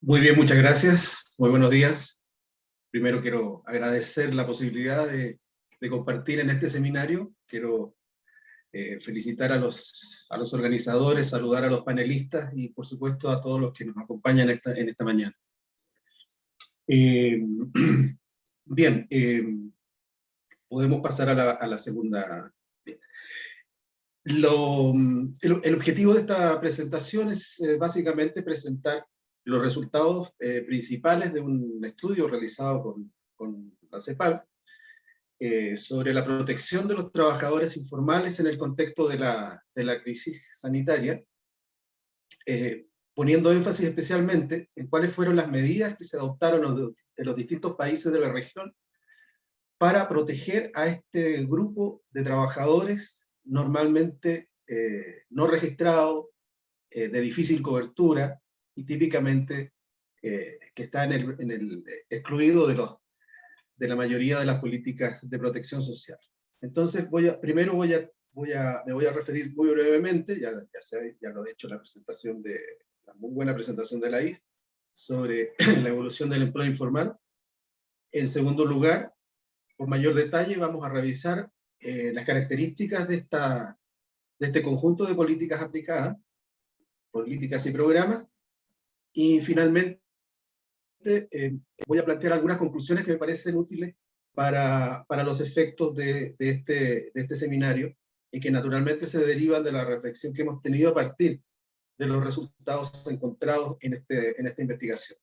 Muy bien, muchas gracias. Muy buenos días. Primero quiero agradecer la posibilidad de compartir en este seminario. Quiero felicitar a los organizadores, saludar a los panelistas y, por supuesto, a todos los que nos acompañan en esta mañana. Eh, bien, podemos pasar a la segunda. Bien. El objetivo de esta presentación es básicamente presentar los resultados principales de un estudio realizado con la CEPAL sobre la protección de los trabajadores informales en el contexto de la crisis sanitaria, poniendo énfasis especialmente en cuáles fueron las medidas que se adoptaron en los distintos países de la región para proteger a este grupo de trabajadores normalmente no registrados, de difícil cobertura y típicamente que está excluido de la mayoría de las políticas de protección social. Entonces, me voy a referir muy brevemente, ya lo he hecho la muy buena presentación de la IS, sobre la evolución del empleo informal. En segundo lugar, por mayor detalle, vamos a revisar las características de este conjunto de políticas aplicadas, políticas y programas, y finalmente voy a plantear algunas conclusiones que me parecen útiles para los efectos de este seminario, y que naturalmente se derivan de la reflexión que hemos tenido a partir de los resultados encontrados en esta investigación.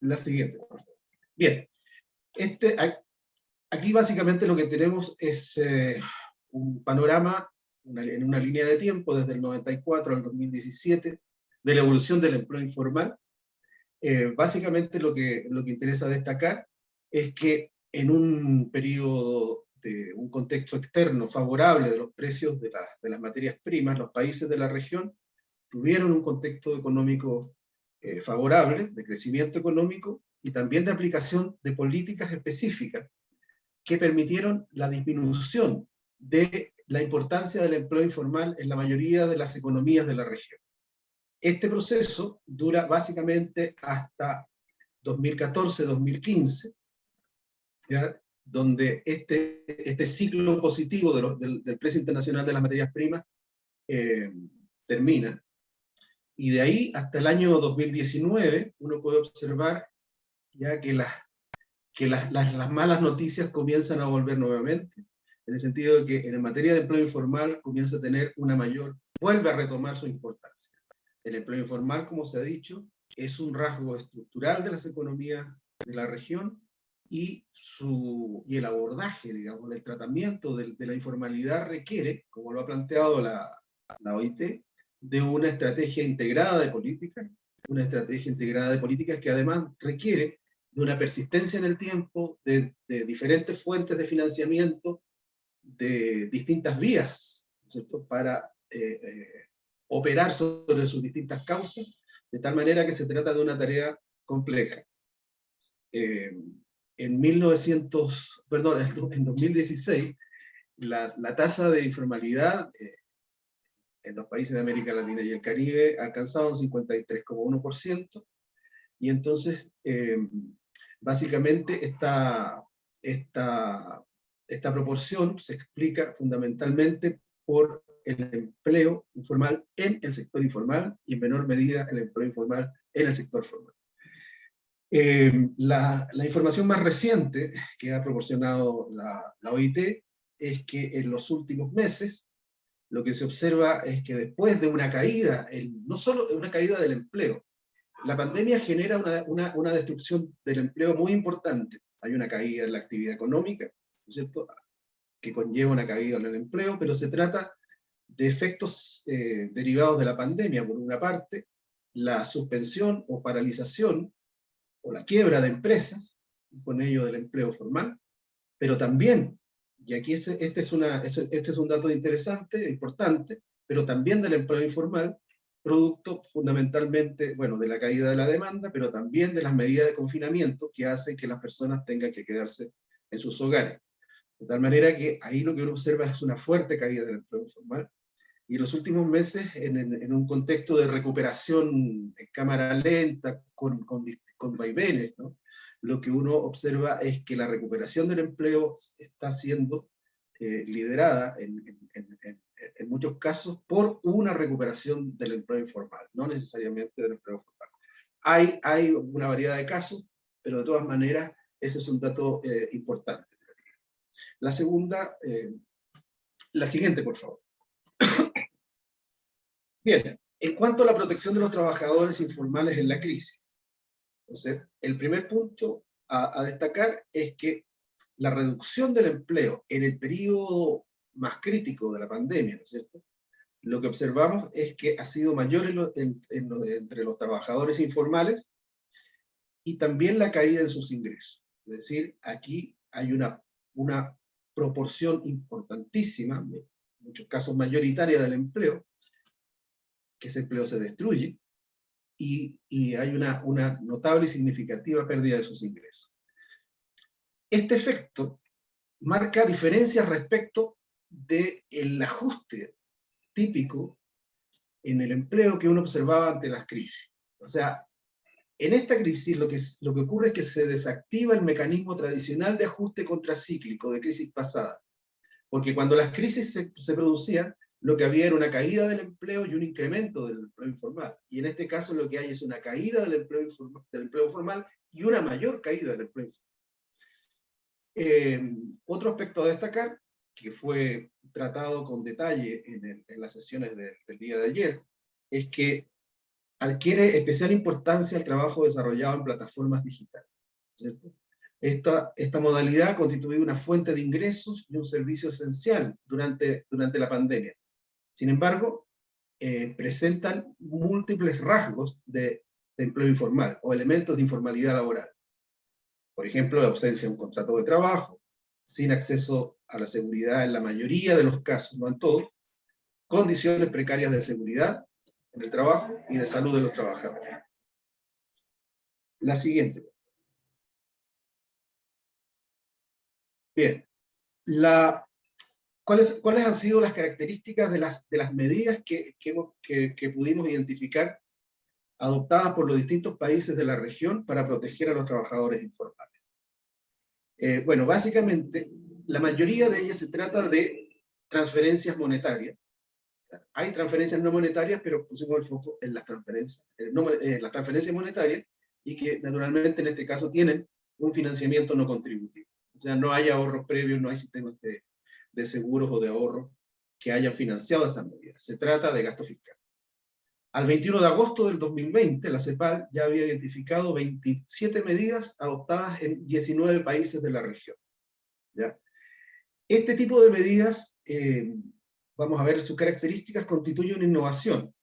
La siguiente, por favor. Bien, aquí básicamente lo que tenemos es un panorama en una línea de tiempo desde el 94 al 2017 de la evolución del empleo informal. Básicamente lo que interesa destacar es que en un periodo de un contexto externo favorable de los precios de las materias primas, los países de la región tuvieron un contexto económico favorable, de crecimiento económico, y también de aplicación de políticas específicas que permitieron la disminución de la importancia del empleo informal en la mayoría de las economías de la región. Este proceso dura básicamente hasta 2014-2015, donde este ciclo positivo del precio internacional de las materias primas termina. Y de ahí hasta el año 2019 uno puede observar ya que las malas noticias comienzan a volver nuevamente, en el sentido de que en materia de empleo informal comienza a tener vuelve a retomar su importancia. El empleo informal, como se ha dicho, es un rasgo estructural de las economías de la región, y el abordaje, digamos, del tratamiento de la informalidad requiere, como lo ha planteado la OIT, de una estrategia integrada de políticas, que además requiere de una persistencia en el tiempo, de diferentes fuentes de financiamiento, de distintas vías, ¿cierto?, para operar sobre sus distintas causas, de tal manera que se trata de una tarea compleja. En 2016, la tasa de informalidad en los países de América Latina y el Caribe alcanzaba un 53,1%, y entonces, básicamente, esta proporción se explica fundamentalmente por el empleo informal en el sector informal, y en menor medida el empleo informal en el sector formal. La información más reciente que ha proporcionado la OIT es que en los últimos meses lo que se observa es que después de una caída, no solo una caída del empleo, la pandemia genera una destrucción del empleo muy importante. Hay una caída en la actividad económica, ¿no es cierto?, que conlleva una caída en el empleo, pero se trata de efectos derivados de la pandemia. Por una parte, la suspensión o paralización o la quiebra de empresas, y con ello del empleo formal, pero también, y aquí este es un dato interesante, importante, pero también del empleo informal, producto fundamentalmente, bueno, de la caída de la demanda, pero también de las medidas de confinamiento que hacen que las personas tengan que quedarse en sus hogares. De tal manera que ahí lo que uno observa es una fuerte caída del empleo informal, Y en los últimos meses, en un contexto de recuperación en cámara lenta, con vaivenes, ¿no? Lo que uno observa es que la recuperación del empleo está siendo liderada en muchos casos por una recuperación del empleo informal, no necesariamente del empleo formal. Hay una variedad de casos, pero de todas maneras ese es un dato importante. La siguiente, por favor. Bien, en cuanto a la protección de los trabajadores informales en la crisis, entonces, el primer punto a destacar es que la reducción del empleo en el periodo más crítico de la pandemia, ¿no es cierto? Lo que observamos es que ha sido mayor entre los trabajadores informales y también la caída en sus ingresos. Es decir, aquí hay una proporción importantísima, en muchos casos mayoritaria del empleo, que ese empleo se destruye, y hay una notable y significativa pérdida de sus ingresos. Este efecto marca diferencias respecto del ajuste típico en el empleo que uno observaba ante las crisis. O sea, en esta crisis lo que ocurre es que se desactiva el mecanismo tradicional de ajuste contracíclico de crisis pasadas, porque cuando las crisis se producían, lo que había era una caída del empleo y un incremento del empleo informal. Y en este caso lo que hay es una caída del empleo formal y una mayor caída del empleo informal. Otro aspecto a destacar, que fue tratado con detalle en las sesiones del día de ayer, es que adquiere especial importancia el trabajo desarrollado en plataformas digitales, ¿cierto? Esta modalidad ha constituido una fuente de ingresos y un servicio esencial durante la pandemia. Sin embargo, presentan múltiples rasgos de empleo informal o elementos de informalidad laboral. Por ejemplo, la ausencia de un contrato de trabajo, sin acceso a la seguridad en la mayoría de los casos, no en todos, condiciones precarias de seguridad en el trabajo y de salud de los trabajadores. La siguiente. Bien. ¿Cuáles han sido las características de las medidas que pudimos identificar adoptadas por los distintos países de la región para proteger a los trabajadores informales? Bueno, básicamente, la mayoría de ellas se trata de transferencias monetarias. Hay transferencias no monetarias, pero pusimos el foco en las transferencias monetarias, y que naturalmente en este caso tienen un financiamiento no contributivo. O sea, no hay ahorros previos, no hay sistemas de seguros o de ahorro que hayan financiado estas medidas. Se trata de gasto fiscal. Al 21 de agosto del 2020, la CEPAL ya había identificado 27 medidas adoptadas en 19 países de la región. ¿Ya? Este tipo de medidas, vamos a ver sus características, constituye una innovación.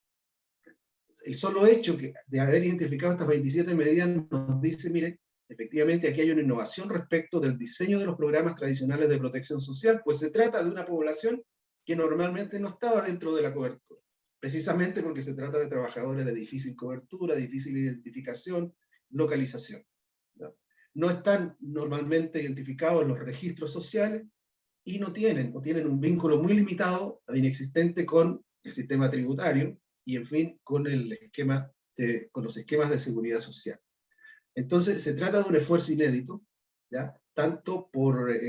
El solo hecho de haber identificado estas 27 medidas nos dice, miren, efectivamente aquí hay una innovación respecto del diseño de los programas tradicionales de protección social, pues se trata de una población que normalmente no estaba dentro de la cobertura, precisamente porque se trata de trabajadores de difícil cobertura, difícil identificación, localización. No están normalmente identificados en los registros sociales y no tienen un vínculo muy limitado, inexistente, con el sistema tributario y, en fin, con los esquemas de seguridad social. Entonces, se trata de un esfuerzo inédito, ¿ya? Tanto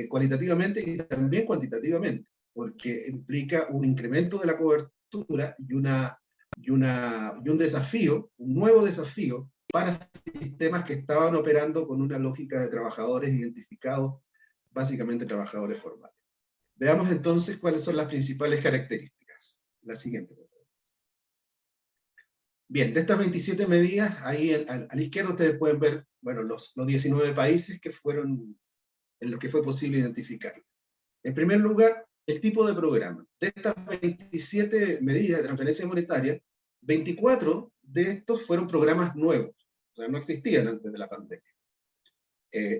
cualitativamente y también cuantitativamente, porque implica un incremento de la cobertura y un desafío, un nuevo desafío para sistemas que estaban operando con una lógica de trabajadores identificados, básicamente trabajadores formales. Veamos entonces cuáles son las principales características. La siguiente. Bien, de estas 27 medidas, ahí a la izquierda ustedes pueden ver, bueno, los 19 países en los que fue posible identificar. En primer lugar, el tipo de programa. De estas 27 medidas de transferencia monetaria, 24 de estos fueron programas nuevos, o sea, no existían antes de la pandemia.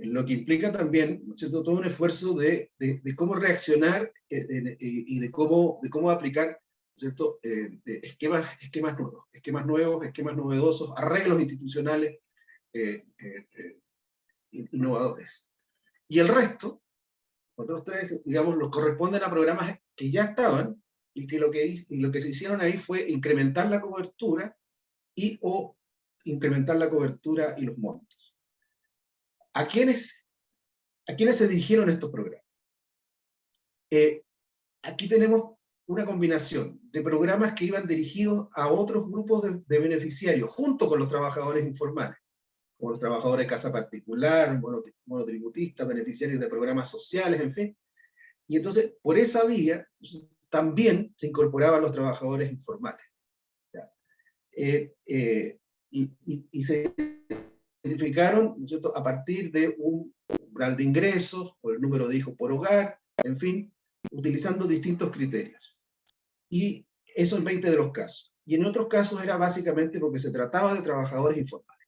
Lo que implica también, ¿no es cierto?, todo un esfuerzo de cómo reaccionar y de cómo aplicar, ¿cierto?, esquemas nuevos, esquemas novedosos, arreglos institucionales innovadores. Y el resto, otros tres, digamos, los corresponden a programas que ya estaban y que lo que se hicieron ahí fue incrementar la cobertura o incrementar la cobertura y los montos. ¿A quiénes se dirigieron estos programas? Aquí tenemos una combinación de programas que iban dirigidos a otros grupos de beneficiarios, junto con los trabajadores informales, como los trabajadores de casa particular, monotributistas, beneficiarios de programas sociales, en fin. Y entonces, por esa vía, también se incorporaban los trabajadores informales. Y se identificaron, ¿no es cierto?, a partir de un umbral de ingresos, o el número de hijos por hogar, en fin, utilizando distintos criterios. Y eso en 20 de los casos. Y en otros casos era básicamente porque se trataba de trabajadores informales.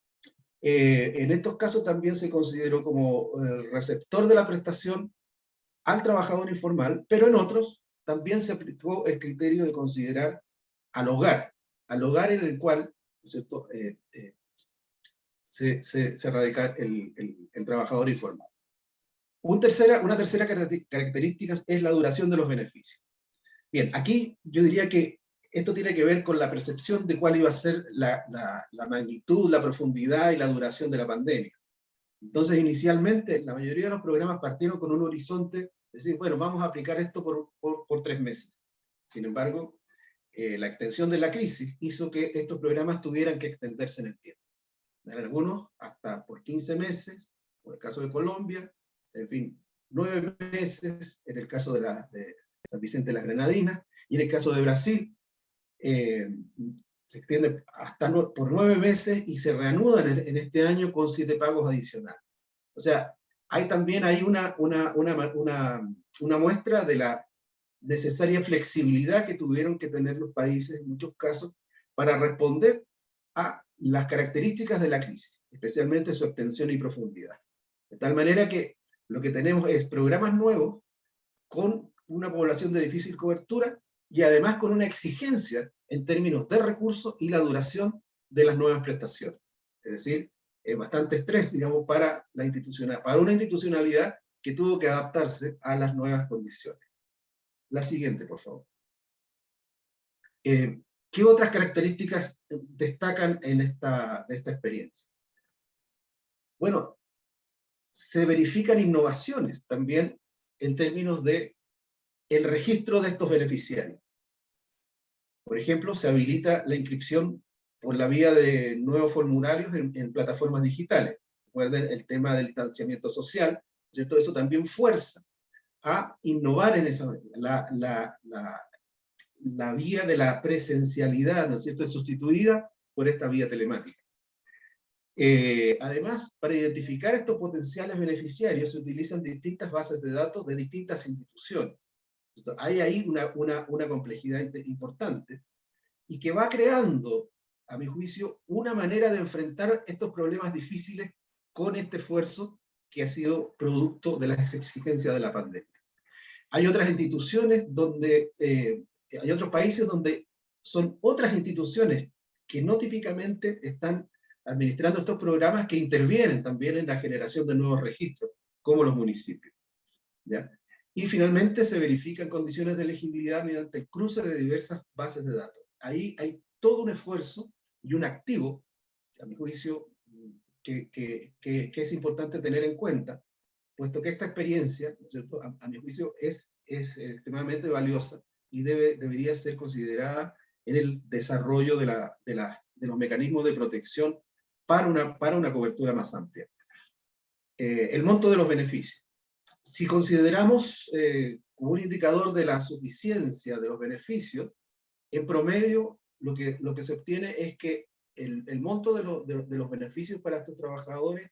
En estos casos también se consideró como receptor de la prestación al trabajador informal, pero en otros también se aplicó el criterio de considerar al hogar en el cual, ¿no es cierto?, se radica el trabajador informal. Una tercera característica es la duración de los beneficios. Bien, aquí yo diría que esto tiene que ver con la percepción de cuál iba a ser la magnitud, la profundidad y la duración de la pandemia. Entonces, inicialmente, la mayoría de los programas partieron con un horizonte de decir, bueno, vamos a aplicar esto por 3 meses. Sin embargo, la extensión de la crisis hizo que estos programas tuvieran que extenderse en el tiempo. En algunos hasta por 15 meses, por el caso de Colombia, en fin, 9 meses en el caso de San Vicente de las Granadinas, y en el caso de Brasil, se extiende hasta por 9 meses y se reanuda en este año con 7 pagos adicionales. O sea, hay también una muestra de la necesaria flexibilidad que tuvieron que tener los países en muchos casos para responder a las características de la crisis, especialmente su extensión y profundidad. De tal manera que lo que tenemos es programas nuevos con una población de difícil cobertura y además con una exigencia en términos de recursos y la duración de las nuevas prestaciones. Es decir, bastante estrés, digamos, para una institucionalidad que tuvo que adaptarse a las nuevas condiciones. La siguiente, por favor. ¿Qué otras características destacan en esta experiencia? Bueno, se verifican innovaciones también en términos de el registro de estos beneficiarios. Por ejemplo, se habilita la inscripción por la vía de nuevos formularios en plataformas digitales. Recuerden el tema del distanciamiento social, ¿cierto? Eso también fuerza a innovar en esa la vía de la presencialidad, ¿no es cierto?, es sustituida por esta vía telemática. Además, para identificar estos potenciales beneficiarios se utilizan distintas bases de datos de distintas instituciones. Hay ahí una complejidad importante y que va creando, a mi juicio, una manera de enfrentar estos problemas difíciles con este esfuerzo que ha sido producto de las exigencias de la pandemia. Hay otras instituciones hay otros países donde son otras instituciones que no típicamente están administrando estos programas que intervienen también en la generación de nuevos registros, como los municipios. ¿Ya? Y finalmente se verifican condiciones de elegibilidad mediante el cruce de diversas bases de datos. Ahí hay todo un esfuerzo y un activo, a mi juicio, que es importante tener en cuenta, puesto que esta experiencia, ¿no es cierto?, a mi juicio es extremadamente valiosa y debería ser considerada en el desarrollo de los mecanismos de protección para una cobertura más amplia. El monto de los beneficios. Si consideramos como un indicador de la suficiencia de los beneficios, en promedio lo que se obtiene es que el monto de los beneficios para estos trabajadores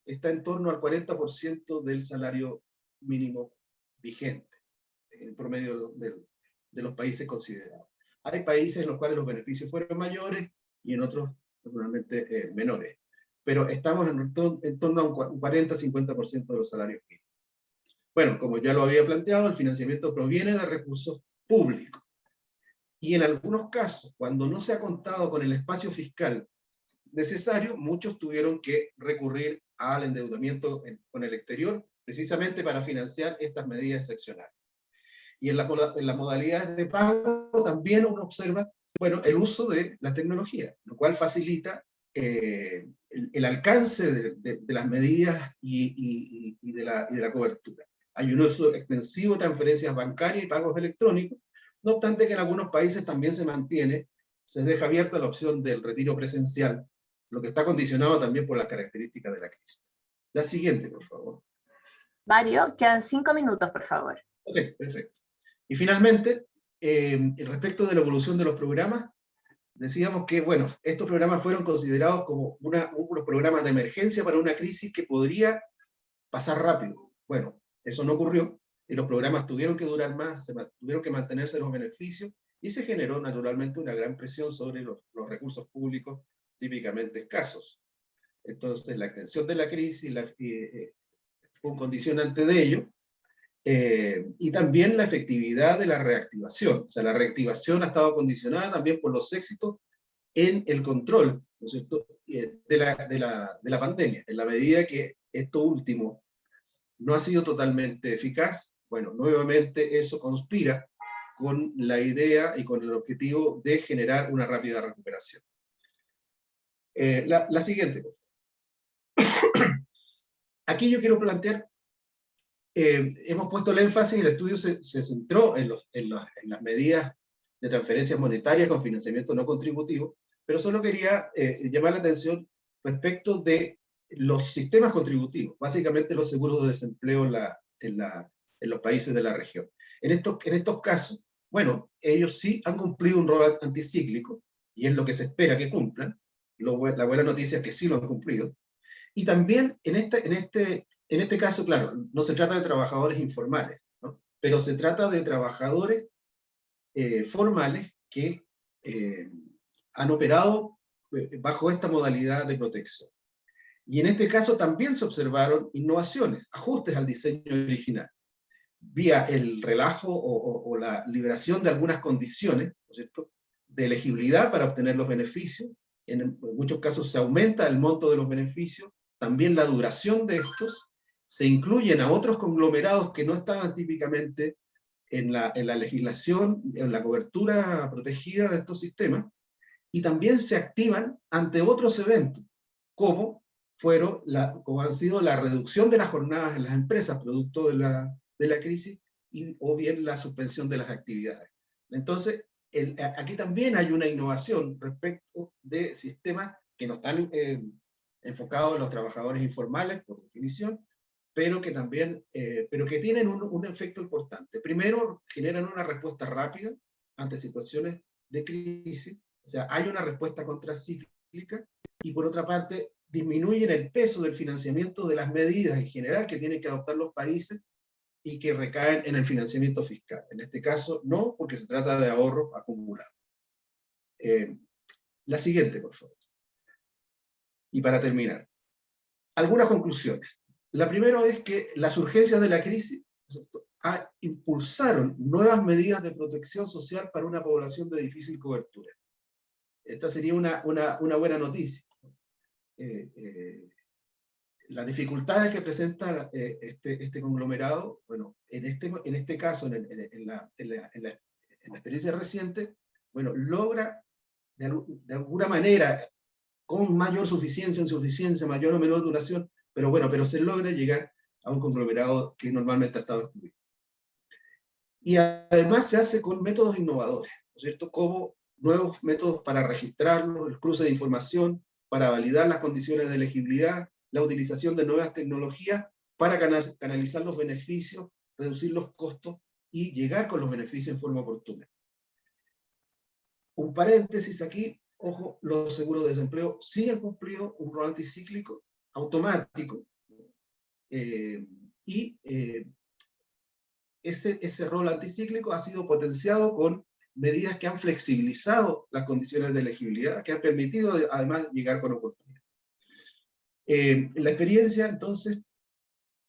está en torno al 40% del salario mínimo vigente, en promedio de los países considerados. Hay países en los cuales los beneficios fueron mayores y en otros, naturalmente, menores. Pero estamos en torno a un 40-50% de los salarios mínimos. Bueno, como ya lo había planteado, el financiamiento proviene de recursos públicos. Y en algunos casos, cuando no se ha contado con el espacio fiscal necesario, muchos tuvieron que recurrir al endeudamiento con el exterior, precisamente para financiar estas medidas excepcionales. Y en las modalidades de pago también uno observa, bueno, el uso de la tecnología, lo cual facilita el alcance de las medidas y de la cobertura. Hay un uso extensivo de transferencias bancarias y pagos electrónicos, no obstante que en algunos países también se mantiene, se deja abierta la opción del retiro presencial, lo que está condicionado también por las características de la crisis. La siguiente, por favor. Mario, quedan 5 minutos, por favor. Ok, perfecto. Y finalmente, respecto de la evolución de los programas, decíamos que, bueno, estos programas fueron considerados como unos programas de emergencia para una crisis que podría pasar rápido. Bueno, eso no ocurrió, y los programas tuvieron que durar más, tuvieron que mantenerse los beneficios, y se generó naturalmente una gran presión sobre los recursos públicos típicamente escasos. Entonces, la extensión de la crisis fue un condicionante de ello, y también la efectividad de la reactivación. O sea, la reactivación ha estado condicionada también por los éxitos en el control, ¿no es cierto?, de la pandemia. En la medida que esto último no ha sido totalmente eficaz, bueno, nuevamente eso conspira con la idea y con el objetivo de generar una rápida recuperación. La siguiente. Aquí yo quiero plantear, hemos puesto el énfasis, el estudio se centró en las medidas de transferencias monetarias con financiamiento no contributivo, pero solo quería llamar la atención respecto de los sistemas contributivos, básicamente los seguros de desempleo en los países de la región. En estos casos, bueno, ellos sí han cumplido un rol anticíclico, y es lo que se espera que cumplan. La buena noticia es que sí lo han cumplido. Y también en este caso, claro, no se trata de trabajadores informales, ¿no?, pero se trata de trabajadores formales que han operado bajo esta modalidad de protección. Y en este caso también se observaron innovaciones, ajustes al diseño original, vía el relajo o la liberación de algunas condiciones, ¿no es cierto?, de elegibilidad para obtener los beneficios. En muchos casos se aumenta el monto de los beneficios, también la duración de estos, se incluyen a otros conglomerados que no estaban típicamente en la legislación, en la cobertura protegida de estos sistemas, y también se activan ante otros eventos, como han sido la reducción de las jornadas en las empresas, producto de la crisis, o bien la suspensión de las actividades. Entonces, aquí también hay una innovación respecto de sistemas que no están enfocados en los trabajadores informales, por definición, pero que también pero que tienen un efecto importante. Primero, generan una respuesta rápida ante situaciones de crisis, o sea, hay una respuesta contracíclica, y por otra parte, disminuyen el peso del financiamiento de las medidas en general que tienen que adoptar los países y que recaen en el financiamiento fiscal. En este caso, no, porque se trata de ahorros acumulados. La siguiente, por favor. Y para terminar, algunas conclusiones. La primera es que las urgencias de la crisis impulsaron nuevas medidas de protección social para una población de difícil cobertura. Esta sería una buena noticia. Las dificultades que presenta este conglomerado, bueno, en este caso, en la experiencia reciente, bueno, logra de alguna manera, con mayor suficiencia, insuficiencia, mayor o menor duración, pero se logra llegar a un conglomerado que normalmente ha estado excluido. Y además se hace con métodos innovadores, ¿no es cierto?, como nuevos métodos para registrarlo, el cruce de información, para validar las condiciones de elegibilidad, la utilización de nuevas tecnologías para canalizar los beneficios, reducir los costos y llegar con los beneficios en forma oportuna. Un paréntesis aquí, ojo, los seguros de desempleo sí han cumplido un rol anticíclico automático, y ese rol anticíclico ha sido potenciado con medidas que han flexibilizado las condiciones de elegibilidad, que han permitido además llegar con oportunidad. La experiencia, entonces,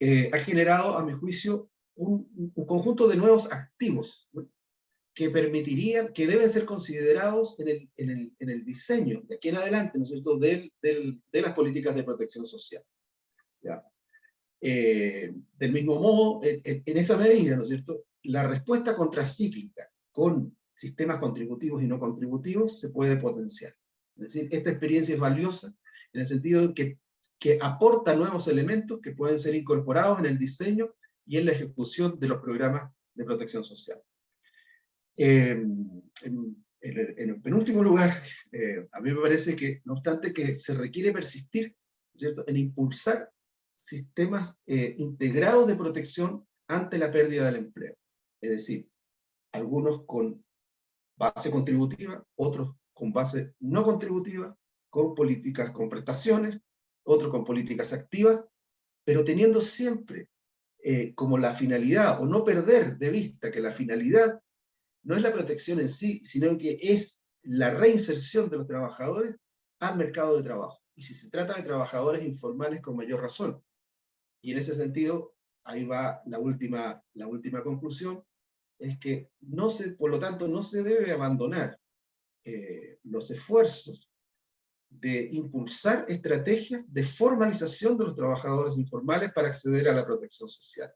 ha generado, a mi juicio, un conjunto de nuevos activos, ¿no?, que permitirían, que deben ser considerados en el diseño, de aquí en adelante, ¿no es cierto?, de las políticas de protección social. ¿Ya? Del mismo modo, en esa medida, ¿no es cierto?, la respuesta contracíclica con sistemas contributivos y no contributivos se puede potenciar. Es decir, esta experiencia es valiosa en el sentido de que aporta nuevos elementos que pueden ser incorporados en el diseño y en la ejecución de los programas de protección social. En el penúltimo lugar, a mí me parece que, no obstante, que se requiere persistir, ¿cierto?, en impulsar sistemas integrados de protección ante la pérdida del empleo. Es decir, algunos con base contributiva, otros con base no contributiva, con políticas con prestaciones, otros con políticas activas, pero teniendo siempre como la finalidad, o no perder de vista que la finalidad no es la protección en sí, sino que es la reinserción de los trabajadores al mercado de trabajo. Y si se trata de trabajadores informales, con mayor razón. Y en ese sentido, ahí va la última conclusión, es que por lo tanto no se debe abandonar los esfuerzos de impulsar estrategias de formalización de los trabajadores informales para acceder a la protección social.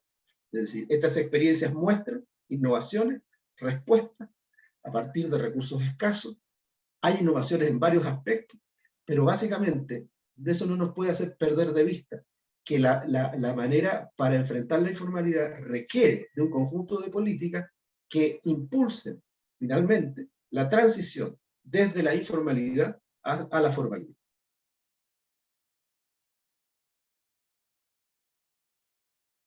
Es decir, estas experiencias muestran innovaciones, respuestas a partir de recursos escasos. Hay innovaciones en varios aspectos, pero básicamente eso no nos puede hacer perder de vista que la manera para enfrentar la informalidad requiere de un conjunto de políticas que impulsen finalmente la transición desde la informalidad a la formalidad.